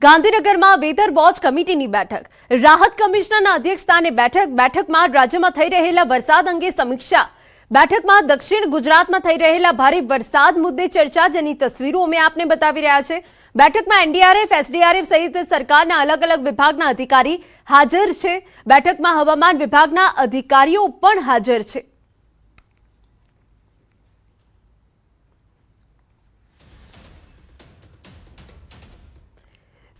ગાંધીનગરમાં weather watch કમિટીની બેઠક, રાહત કમિશનરના અધ્યક્ષસ્થાને બેઠકમાં રાજ્યમાં થઈ રહેલા વરસાદ અંગે સમીક્ષા. બેઠકમાં દક્ષિણ ગુજરાતમાં થઈ રહેલા ભારે વરસાદ મુદ્દે ચર્ચા, જેની તસવીરો અમે આપને બતાવી રહ્યા છે. બેઠકમાં એનડીઆરએફ, એસડીઆરએફ સહિત સરકારના અલગ અલગ વિભાગના અધિકારી હાજર છે. બેઠકમાં હવામાન વિભાગના અધિકારીઓ પણ હાજર છે.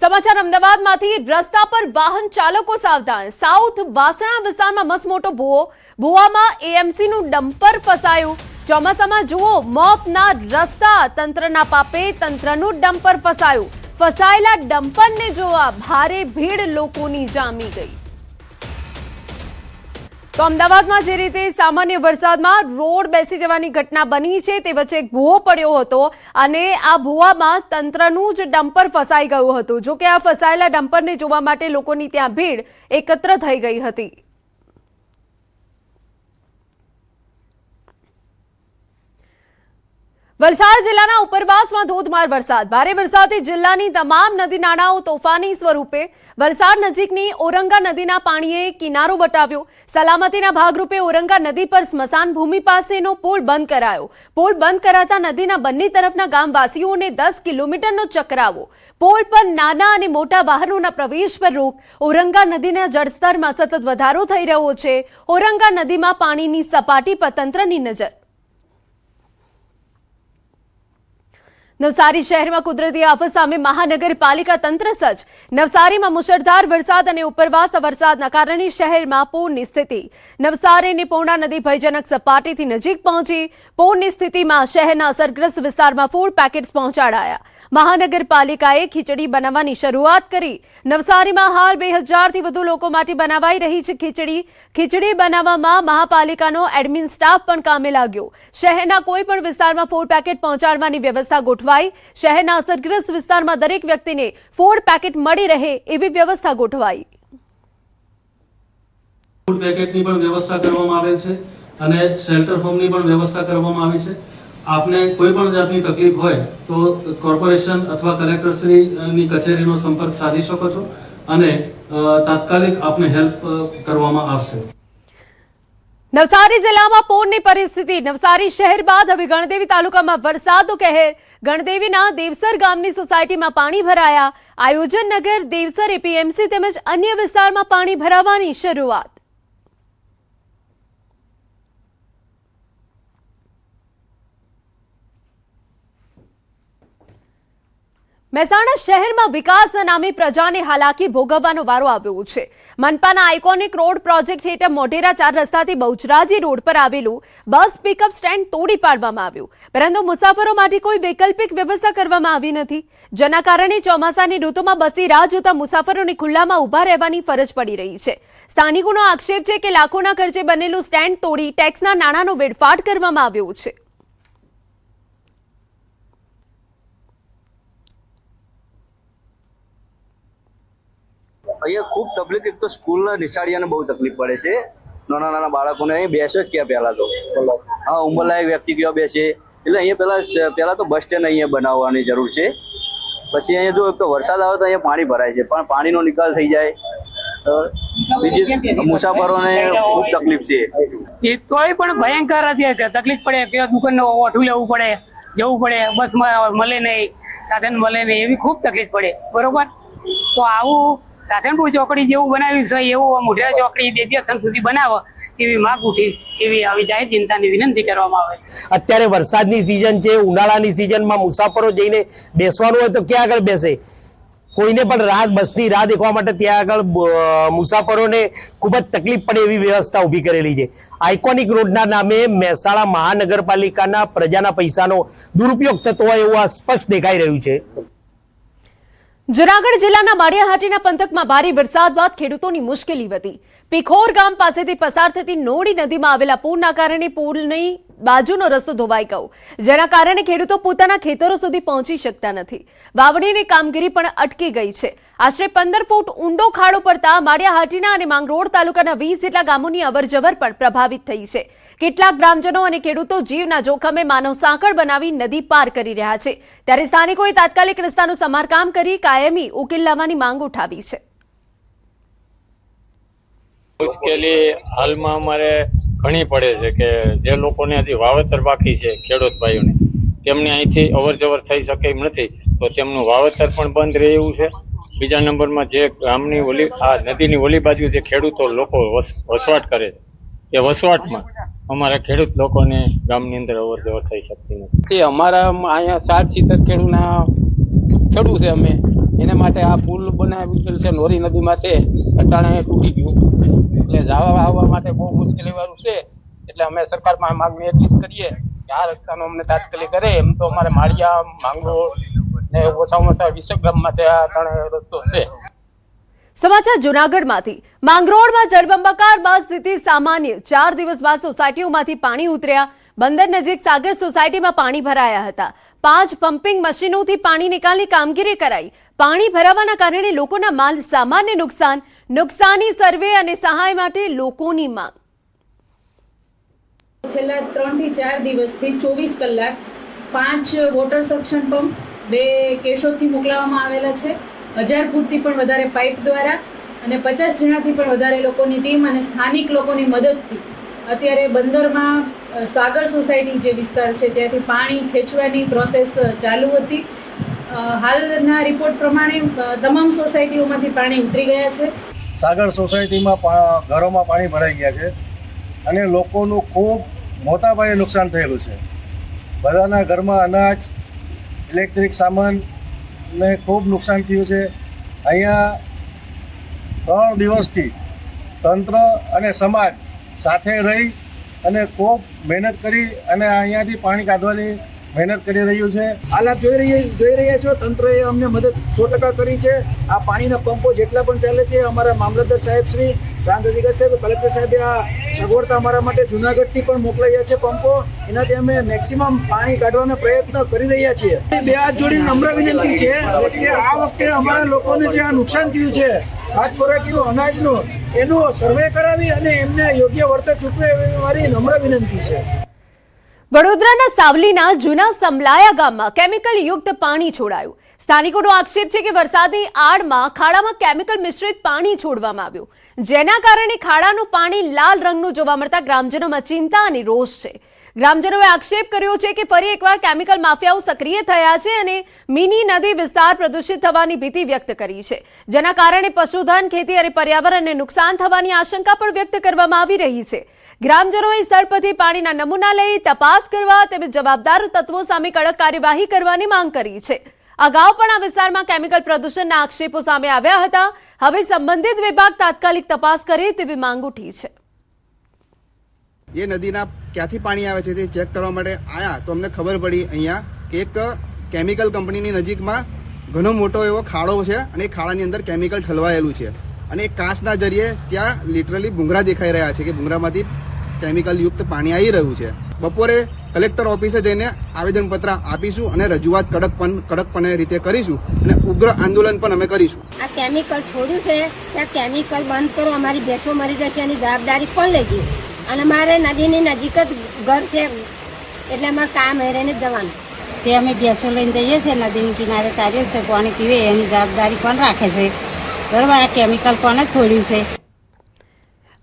સમાચાર અમદાવાદમાંથી. રસ્તા પર વાહન ચાલકો સાવધાન. સાઉથ વાસણા વિસ્તારમાં મસમોટો ભૂવો. ભૂવામાં એએમસીનું ડમ્પર ફસાયું. ચોમાસામાં જુઓ મોતના રસ્તા. તંત્રના પાપે તંત્રનું ડમ્પર ફસાયું. ફસાયેલા ડમ્પરને જોવા ભારે ભીડ લોકોની જામી ગઈ. તો અમદાવાદમાં જે રીતે સામાન્ય વરસાદમાં રોડ બેસી જવાની ઘટના બની છે, તે વચ્ચે એક ભૂવો પડ્યો હતો અને આ ભૂવામાં તંત્રનું જ ડમ્પર ફસાઈ ગયું હતું. જો કે આ ફસાયેલા ડમ્પરને જોવા માટે લોકોની ત્યાં ભીડ એકત્ર થઈ ગઈ હતી. વલસાડ જિલ્લાના ઉપરવાસમાં ધોધમાર વરસાદ. ભારે વરસાદથી જિલ્લાની તમામ નદી નાળાઓ તોફાની સ્વરૂપે. વલસાડ નજીકની ઓરંગા નદીના પાણીએ કિનારો વટાવ્યો. સલામતીના ભાગરૂપે ઓરંગા નદી પર સ્મશાન ભૂમિ પાસેનો પુલ બંધ કરાયો. પુલ બંધ કરાતા નદીના બંને તરફના ગામવાસીઓને 10 કિલોમીટરનો ચકરાવો. પુલ પર નાના અને મોટા વાહનોના પ્રવેશ પર રોક. ઓરંગા નદીના જળસ્તરમાં સતત વધારો થઈ રહ્યો છે. ઓરંગા નદીમાં પાણીની સપાટી પર તંત્રની નજર. નવસારી શહેરમાં કુદરતી આફત સામે મહાનગરપાલિકા તંત્ર સજ્જ. નવસારીમાં મુશળધાર વરસાદ અને ઉપરવાસ વરસાદના કારણે શહેરમાં પૂરની સ્થિતિ. નવસારીની પૂર્ણા નદી ભયજનક સપાટીથી નજીક પહોંચી. પૂરની સ્થિતિમાં શહેરના અસરગ્રસ્ત વિસ્તારમાં ફૂડ પેકેટ્સ પહોંચાડાયા. મહાનગરપાલિકાએ ખીચડી બનાવવાની શરૂઆત કરી. નવસારીમાં હાલ 2000થી વધુ લોકો માટે બનાવાઈ રહી છે ખીચડી. ખીચડી બનાવવામાં મહાપાલિકાનો એડમિન સ્ટાફ પણ કામે લાગ્યો. શહેરના કોઈ પણ વિસ્તારમાં ફૂડ પેકેટ પહોંચાડવાની વ્યવસ્થા ગોઠવાઈ. શહેરના અસરગ્રસ્ત વિસ્તારમાં દરેક વ્યક્તિને ફૂડ પેકેટ મળી રહે એવી વ્યવસ્થા ગોઠવાઈ. ફૂડ પેકેટની પણ વ્યવસ્થા કરવામાં આવેલ છે અને શેલ્ટર હોમની પણ વ્યવસ્થા કરવામાં આવી છે. આપને કોઈ પણ જાતની તકલીફ હોય તો કોર્પોરેશન અથવા કલેક્ટરશ્રીની કચેરીનો સંપર્ક સાધી શકો છો અને તાત્કાલિક આપને હેલ્પ કરવામાં આવશે. નવસારી જિલ્લામાં પૂરની પરિસ્થિતિ. નવસારી શહેર બાદ હવે ગણદેવી તાલુકામાં વરસાદનો કહેર. ગણદેવીના દેવસર ગામની સોસાયટીમાં પાણી ભરાયા. આયોજન નગર, દેવસર, એપીએમસી તેમજ અન્ય વિસ્તારમાં પાણી ભરાવાની શરૂઆત. મહેસાણા શહેરમાં વિકાસના નામે પ્રજાને હાલાકી ભોગવવાનો વારો આવ્યો છે. મનપાના આઇકોનિક રોડ પ્રોજેક્ટ હેઠળ મોઢેરા 4 રસ્તાથી બહુચરાજી રોડ પર આવેલું બસ પિકઅપ સ્ટેન્ડ તોડી પાડવામાં આવ્યું, પરંતુ મુસાફરો માટે કોઈ વૈકલ્પિક વ્યવસ્થા કરવામાં આવી નથી, જેના કારણે ચોમાસાની ઋતુમાં બસની રાહ જોતા મુસાફરોને ખુલ્લામાં ઉભા રહેવાની ફરજ પડી રહી છે. સ્થાનિકોનો આક્ષેપ છે કે લાખોના ખર્ચે બનેલું સ્ટેન્ડ તોડી ટેક્સના નાણાંનો વેડફાટ કરવામાં આવ્યો છે. અહીંયા ખૂબ તકલીફ. એક તો સ્કૂલના નિશાળીયાને બહુ તકલીફ પડે છે. નાના નાના બાળકોને અહીં બેસે જ ક્યાં પહેલા તો ઉંમરલાયક વ્યક્તિ ક્યાં બેસે. એટલે અહીંયા પહેલા તો બસ સ્ટેન્ડ અહીંયા બનાવવાની જરૂર છે. પછી અહીંયા જો એક તો વરસાદ આવે તો અહીંયા પાણી ભરાય છે, પણ પાણીનો નિકાલ થઈ જાય. બીજી મુસાફરોને ખૂબ તકલીફ છે. એ તોય પણ ભયંકર તકલીફ પડે. કે દુકાન ઓઠું લેવું પડે, જવું પડે, બસમાં મળે નહીં, સાધન મળે નહીં, એવી ખૂબ તકલીફ પડે. બરોબર, તો આવું રાધનપુર ચોકડી જેવું બનાવ્યું છે એવું મોઢેરા ચોકડી 2 દિવસ સુધી બનાવો એવી માંગ ઉઠી. એવી આવી જાહેર જનતાની વિનંતી કરવામાં આવે. અત્યારે વરસાદની સિઝન છે. ઉનાળાની સિઝનમાં મુસાફરો જઈને બેસવાનું હોય તો ક્યાં આગળ બેસે? કોઈને પણ બસની રાહ દેખવા માટે ત્યાં આગળ મુસાફરોને ખૂબ જ તકલીફ પડે એવી વ્યવસ્થા ઊભી કરેલી છે. આઇકોનિક રોડના નામે મહેસાણા મહાનગરપાલિકાના પ્રજાના પૈસાનો દુરુપયોગ થતો હોય એવું આ સ્પષ્ટ દેખાઈ રહ્યું છે. જૂનાગઢ જિલ્લાના માળિયાહાટીના પંથકમાં ભારે વરસાદ બાદ ખેડૂતોની મુશ્કેલી વધી. પીખોર ગામ પાસેથી પસાર થતી નોડી નદીમાં આવેલા પૂરના કારણે પુલની બાજુનો રસ્તો ધોવાઈ ગયો, જેના કારણે ખેડૂતો પોતાના ખેતરો સુધી પહોંચી શકતા નથી. વાવણીની કામગીરી પણ અટકી ગઈ છે. આશરે 15 ફૂટ ઊંડો ખાડો પડતા માળિયાહાટીના અને માંગરોળ તાલુકાના 20 જેટલા ગામોની અવરજવર પણ પ્રભાવિત થઈ છે. કેટલાક ગ્રામજનો અને ખેડૂતો જીવના જોખમે માનવ સાંકળ બનાવી નદી પાર કરી રહ્યા છે, ત્યારે સ્થાનિકોએ તાત્કાલિક રસ્તાનું સમારકામ કરી કાયમી ઉકેલ લાવવાની માંગ ઉઠાવી છે. મુશ્કેલી હાલમાં અમારે ઘણી પડે છે કે જે લોકોને હજી વાવેતર બાકી છે, ખેડૂત ભાઈઓને, તેમને અહીંથી અવર જવર થઈ શકે એમ નથી, તો તેમનું વાવેતર પણ બંધ રહે એવું છે. બીજા નંબરમાં જે ગામની ઓલી આ નદીની ઓલી બાજુ જે ખેડૂતો લોકો વસવાટ કરે છે, એ વસવાટમાં અમારા ખેડૂત લોકોને ગામની અંદર અવર જવર થઈ શકતી નથી. અમારા અહીંયા 60-70 ખેડૂત છે અમે, એના માટે આ પુલ બનાવી છે નોરી નદી માટે, અટાણે તૂટી ગયું એટલે જવા આવવા માટે બહુ મુશ્કેલી વાળું છે. એટલે અમે સરકારમાં માંગણી એટલી જ કરીએ કે આ રસ્તાનો અમને તાત્કાલિક કરે. એમ તો અમારે માળિયા, માંગરોળ ને ઓછામાં ઓછા 20 ગામ માટે આ ત્રણ રસ્તો છે. સમાચાર જૂનાગઢમાંથી. માંગરોળમાં જળબંબાકાર બાદ સ્થિતિ સામાન્ય. 4 દિવસ બાદ સોસાયટીઓમાંથી પાણી ઉતર્યા. બંદર નજીક સાગર સોસાયટીમાં પાણી ભરાયા હતા. 5 પમ્પિંગ મશીનોથી પાણી નિકાલની કામગીરી કરાઈ. પાણી ભરાવાના કારણે લોકોના માલ સામાનને નુકસાની સર્વે અને સહાય માટે લોકોની માંગ. છેલ્લા 3 થી 4 દિવસથી 24 કલાક 5 વોટર સક્શન પંપ, 2 કેશોદથી મોકલાવવામાં આવેલા છે. 1000 ફૂટથી પણ વધારે પાઇપ દ્વારા અને 50 જણાથી પણ વધારે લોકોની ટીમ અને સ્થાનિક લોકોની મદદથી અત્યારે બંદરમાં સાગર સોસાયટી જે વિસ્તાર છે ત્યાંથી પાણી ખેંચવાની પ્રોસેસ ચાલુ હતી. હાલના રિપોર્ટ પ્રમાણે તમામ સોસાયટીઓમાંથી પાણી ઉતરી ગયા છે. સાગર સોસાયટીમાં ઘરોમાં પાણી ભરાઈ ગયા છે અને લોકોનું ખૂબ મોટા પાયે નુકસાન થયેલું છે. બધાના ઘરમાં અનાજ, ઇલેક્ટ્રિક સામાન ને ખૂબ નુકસાન થયું છે. અહીંયા 3 દિવસથી તંત્ર અને સમાજ સાથે રહી અને ખૂબ મહેનત કરી અને અહીંયાથી પાણી કાઢવાની મહેનત કરી રહ્યું છે. હાલાત જોઈ રહ્યા છો. તંત્રએ અમને મદદ 100% કરી છે. આ પાણીના પંપો જેટલા પણ ચાલે છે, અમારા મામલતદાર સાહેબ શ્રી, પ્રાંત અધિકારી સાહેબ, કલેક્ટર સાહેબે આ સગવડતા અમારા માટે જૂનાગઢથી પણ મોકલાવ્યા છે પંપો. એનાથી અમે મેક્સિમમ પાણી કાઢવાના પ્રયત્ન કરી રહ્યા છીએ. 2 હાથ જોડીને નમ્ર વિનંતી છે કે આ વખતે અમારા લોકોને જે આ નુકસાન થયું છે હાથ ખોરાકીનું, અનાજનું, એનું સર્વે કરાવી અને એમને યોગ્ય વળતર ચૂકવે એવી મારી નમ્ર વિનંતી છે. વડોદરાના સાવલીના જૂના સમલાયા ગામમાં કેમિકલ યુક્ત પાણી છોડાયું. સ્થાનિકોનો આક્ષેપ છે કે વરસાદની આડમાં ખાડામાં કેમિકલ મિશ્રિત પાણી છોડવામાં આવ્યું, જેના કારણે ખાડાનું પાણી લાલ રંગનું જોવા મળતા ગ્રામજનોમાં ચિંતા અને રોષ છે. ગ્રામજનોએ આક્ષેપ કર્યો છે કે ફરી એકવાર કેમિકલ માફિયાઓ સક્રિય થયા છે અને મિની નદી વિસ્તાર પ્રદૂષિત થવાની ભીતિ વ્યક્ત કરી છે, જેના કારણે પશુધન, ખેતી અને પર્યાવરણને નુકસાન થવાની આશંકા પણ વ્યક્ત કરવામાં આવી રહી છે. ગ્રામજનોએ સ્થળ પરથી પાણીના નમૂના લઈ તપાસ કરવા તેમજ જવાબદાર તત્વો સામે કડક કાર્યવાહી કરવાની માંગ કરી છે. અગાઉ પણ આ વિસ્તારમાં કેમિકલ પ્રદૂષણના આક્ષેપો સામે આવ્યા હતા. હવે સંબંધિત વિભાગ તાત્કાલિક તપાસ કરે તેવી માંગ ઉઠી છે. એ નદીના ક્યાંથી પાણી આવે છે તે ચેક કરવા માટે આવ્યા તો અમને ખબર પડી અહીંયા કે એક કેમિકલ કંપનીની નજીકમાં ઘણો મોટો એવો ખાડો છે અને એ ખાડાની અંદર કેમિકલ ઠલવાયેલું છે અને એ કાચના જરીએ ત્યાં લિટરલી ભૂંગળા દેખાઈ રહ્યા છે કે ભૂંગળામાંથી કેમિકલ યુક્ત પાણી આવી રહ્યું છે. બપોરે કલેક્ટર ઓફિસે જઈને આવેદનપત્ર આપીશું અને રજૂઆત કડકપણે રીતે કરીશું અને ઉગ્ર આંદોલન પણ અમે કરીશું. આ કેમિકલ છોડ્યું છે ત્યાં કેમિકલ બંધ કરો, અમારી ભેંસો મરી જશે એની જવાબદારી કોણ લેજે? અને અમારે નદીની નજીક જ ઘર છે એટલે અમારે કામ હેરેને જ જવાનું. તે અમે ભેંસો લઈને જઈએ છીએ નદીની કિનારે, તારીએ છે પાણી પીવે એની જવાબદારી કોણ રાખે છે? બરાબર, આ કેમિકલ કોને છોડ્યું છે?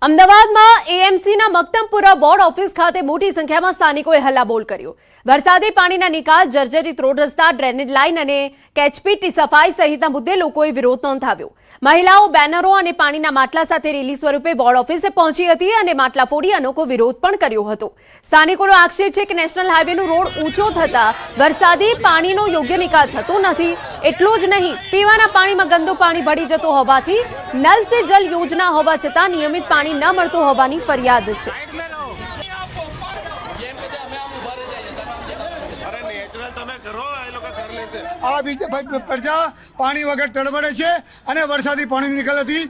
અમદાવાદમાં એએમસીના મક્તમપુરા બોર્ડ ઓફિસ ખાતે મોટી સંખ્યામાં સ્થાનિકોએ હલ્લાબોલ કર્યો. વરસાદી પાણીના નિકાલ, જર્જરિત રોડ રસ્તા, ડ્રેનેજ લાઇન અને કેચપીટની સફાઈ સહિતના મુદ્દે લોકોએ વિરોધ નોંધાવ્યો. મહિલાઓ બેનરો અને પાણીના માટલા સાથે રેલી સ્વરૂપે બોર્ડ ઓફિસે પહોંચી હતી અને માટલા ફોડી અનોખો વિરોધ પણ કર્યો હતો. સ્થાનિકોનો આક્ષેપ છે કે નેશનલ હાઈવેનો રોડ ઊંચો થતા વરસાદી પાણીનો યોગ્ય નિકાલ થતો નથી. એટલું જ નહીં, પીવાના પાણીમાં ગંદુ પાણી ભળી જતો હોવાથી નલ સે જલ યોજના હોવા છતાં નિયમિત પાણી ન મળતું હોવાની ફરિયાદ છે. આ બીજી પ્રજા પાણી વગર તડબડે છે અને વરસાદી પાણી નીકળવાથી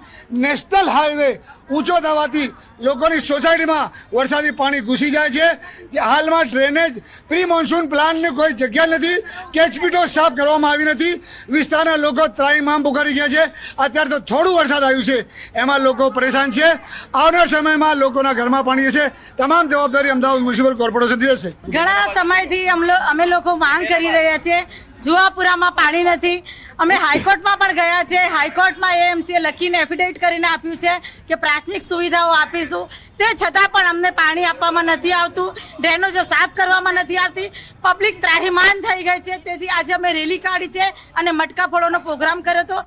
નેશનલ હાઈવે ઊંચો થવાથી લોકોની સોસાયટીમાં વરસાદી પાણી ઘૂસી જાય છે. જે હાલમાં ડ્રેનેજ પ્રી મોન્સૂન પ્લાનની કોઈ જગ્યા નથી, કેચપીટો સાફ કરવામાં આવી નથી. વિસ્તારના લોકો ત્રાહિમામ પુકારી ગયા છે. અત્યારે તો થોડું વરસાદ આવ્યું છે એમાં લોકો પરેશાન છે. આવનાર સમયમાં લોકોના ઘરમાં પાણી હશે. તમામ જવાબદારી અમદાવાદ મ્યુનિસિપલ કોર્પોરેશનની હશે. ઘણા સમયથી અમે લોકો માંગ કરી રહ્યા છે. જુવાપુરામાં પાણી નથી. અમે હાઈકોર્ટમાં પણ ગયા છે. હાઈકોર્ટમાં એએમસીએ લખીને એફિડેવિટ કરીને આપ્યું છે કે પ્રાથમિક સુવિધાઓ આપીશું. તે છતાં પણ અમને પાણી આપવામાં નથી આવતું. ડ્રેનેજો સાફ કરવામાં નથી આવતી. પબ્લિક ત્રાહિમામ થઈ ગઈ છે. તેથી આજે અમે રેલી કાઢી છે અને મટકા ફોડોનો प्रोग्राम કર્યો હતો.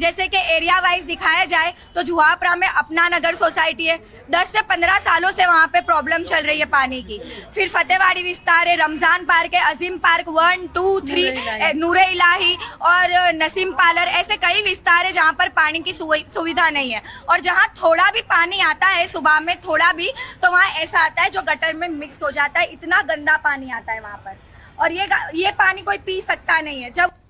जैसे कि एरिया वाइज दिखाया जाए तो जुहापरा में अपना नगर सोसाइटी है, 10 से 15 सालों से वहाँ पे प्रॉब्लम चल रही है पानी की. फिर फतेहवाड़ी विस्तार है, रमजान पार्क है, अजीम पार्क 1, 2, 3, नूरे इलाही और नसीम पार्लर, ऐसे कई विस्तार है जहाँ पर पानी की सुविधा नहीं है. और जहाँ थोड़ा भी पानी आता है सुबह में थोड़ा भी, तो वहाँ ऐसा आता है जो गटर में मिक्स हो जाता है. इतना गंदा पानी आता है वहाँ पर और ये पानी कोई पी सकता नहीं है. जब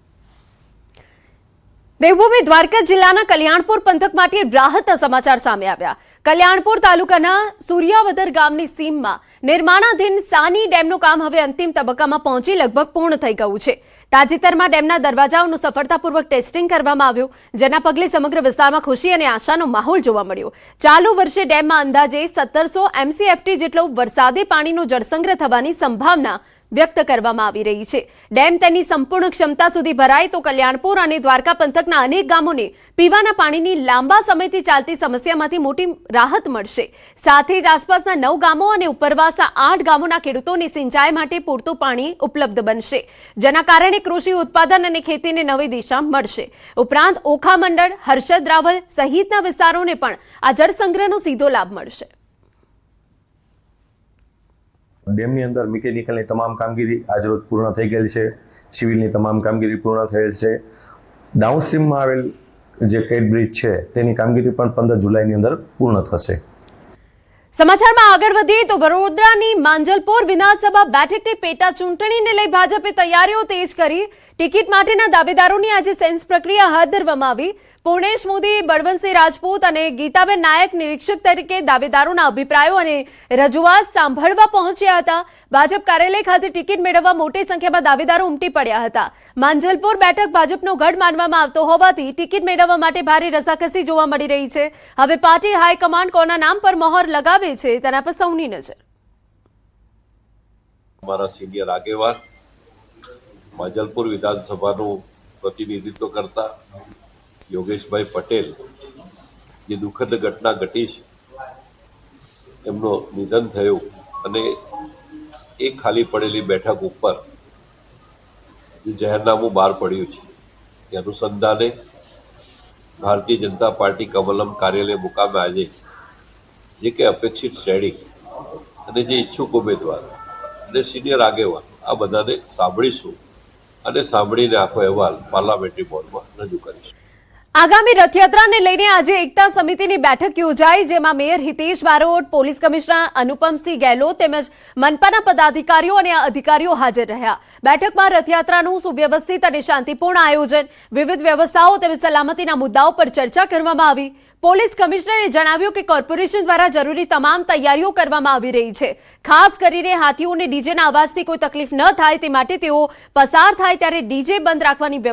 દેવભૂમિ દ્વારકા જિલ્લાના કલ્યાણપુર પંથકમાંથી રાહતના સમાચાર સામે આવ્યા. કલ્યાણપુર તાલુકાના સૂર્યાવદર ગામની સીમમાં નિર્માણાધીન સાની ડેમનું કામ હવે અંતિમ તબક્કામાં પહોંચી લગભગ પૂર્ણ થઈ ગયું છે. તાજેતરમાં ડેમના દરવાજાઓનું સફળતાપૂર્વક ટેસ્ટિંગ કરવામાં આવ્યું, જેના પગલે સમગ્ર વિસ્તારમાં ખુશી અને આશાનો માહોલ જોવા મળ્યો. ચાલુ વર્ષે ડેમમાં અંદાજે 1700 MCFT જેટલો વરસાદી પાણીનો જળસંગ્રહ થવાની સંભાવના વ્યક્ત કરવામાં આવી રહી છે. ડેમ તેની સંપૂર્ણ ક્ષમતા સુધી ભરાય તો કલ્યાણપુર અને દ્વારકા પંથકના અનેક ગામોને પીવાના પાણીની લાંબા સમયથી ચાલતી સમસ્યામાંથી મોટી રાહત મળશે. સાથે જ આસપાસના 9 ગામો અને ઉપરવાસના 8 ગામોના ખેડૂતોને સિંચાઈ માટે પૂરતું પાણી ઉપલબ્ધ બનશે, જેના કારણે કૃષિ ઉત્પાદન અને ખેતીને નવી દિશા મળશે. ઉપરાંત ઓખા મંડળ, હર્ષદ રાવલ સહિતના વિસ્તારોને પણ આ જળસંગ્રહનો સીધો લાભ મળશે. ડેમની અંદર મિકેનિકલની તમામ કામગીરી આજરોજ પૂર્ણ થઈ ગયેલ છે. સિવિલની તમામ કામગીરી પૂર્ણ થયેલ છે. ડાઉનસ્ટ્રીમમાં આવેલ જે કેટ બ્રિજ છે તેની કામગીરી પણ 15 જુલાઈની અંદર પૂર્ણ થશે. સમાચારમાં આગળ વધીએ તો વડોદરાની માંજલપુર વિધાનસભા બેઠકની પેટા ચૂંટણીને લઈ ભાજપે તૈયારીઓ તેજ કરી. ટિકિટ માટેના દાવેદારોની આજે સેન્સ પ્રક્રિયા હાથ ધરવામાં આવી. પૂર્ણેશ મોદી, બળવંતસિંહ રાજપૂત અને ગીતાબેન નાયક નિરીક્ષક તરીકે દાવેદારોના અભિપ્રાયો અને રજૂઆત સાંભળવા પહોંચ્યા હતા. ભાજપ કાર્યાલય ખાતે ટિકિટ મેળવવા મોટી સંખ્યામાં દાવેદારો ઉમટી પડ્યા હતા. માંજલપુર બેઠક ભાજપનો ગઢ માનવામાં આવતો હોવાથી ટિકિટ મેળવવા માટે ભારે રસાકસી જોવા મળી રહી છે. હવે પાર્ટી હાઈકમાન્ડ કોના નામ પર મહોર લગાવે છે તેના પર સૌની નજર. અમારા સિનિયર આગેવાન માંજલપુર વિધાનસભાનું પ્રતિનિધિત્વ કરતા યોગેશભાઈ પટેલ, જે દુઃખદ ઘટના ઘટી છે, એમનું નિધન થયું અને એ ખાલી પડેલી બેઠક ઉપર જે જાહેરનામું બહાર પડ્યું છે તે અનુસંધાને ભારતીય જનતા પાર્ટી કમલમ કાર્યાલય મુકામે આજે જે કે અપેક્ષિત શ્રેણી અને જે ઈચ્છુક ઉમેદવાર અને સિનિયર આગેવાન આ બધાને સાંભળીશું અને સાંભળીને આખો અહેવાલ પાર્લામેન્ટરી બોર્ડમાં રજૂ કરીશું. આગામી રથયાત્રાને લઈને આજે એકતા સમિતિની બેઠક યોજાઈ, જેમાં mayor Hitesh Barot, police commissioner Anupamsinh Gehlot તેમજ મનપાના પદાધિકારીઓ અને અધિકારીઓ હાજર રહ્યા. બેઠકમાં રથયાત્રાનું સુવ્યવસ્થિત અને શાંતિપૂર્ણ આયોજન, વિવિધ વ્યવસ્થાઓ તેમજ સલામતીના મુદ્દાઓ પર ચર્ચા કરવામાં આવી. પોલીસ કમિશનરે જણાવ્યું કે કોર્પોરેશન દ્વારા જરૂરી તમામ તૈયારીઓ કરવામાં આવી રહી છે. ખાસ કરીને હાથીઓને ડીજેના અવાજથી કોઈ તકલીફ ન થાય તે માટે તેઓ પસાર થાય ત્યારે ડીજે બંધ રાખવાની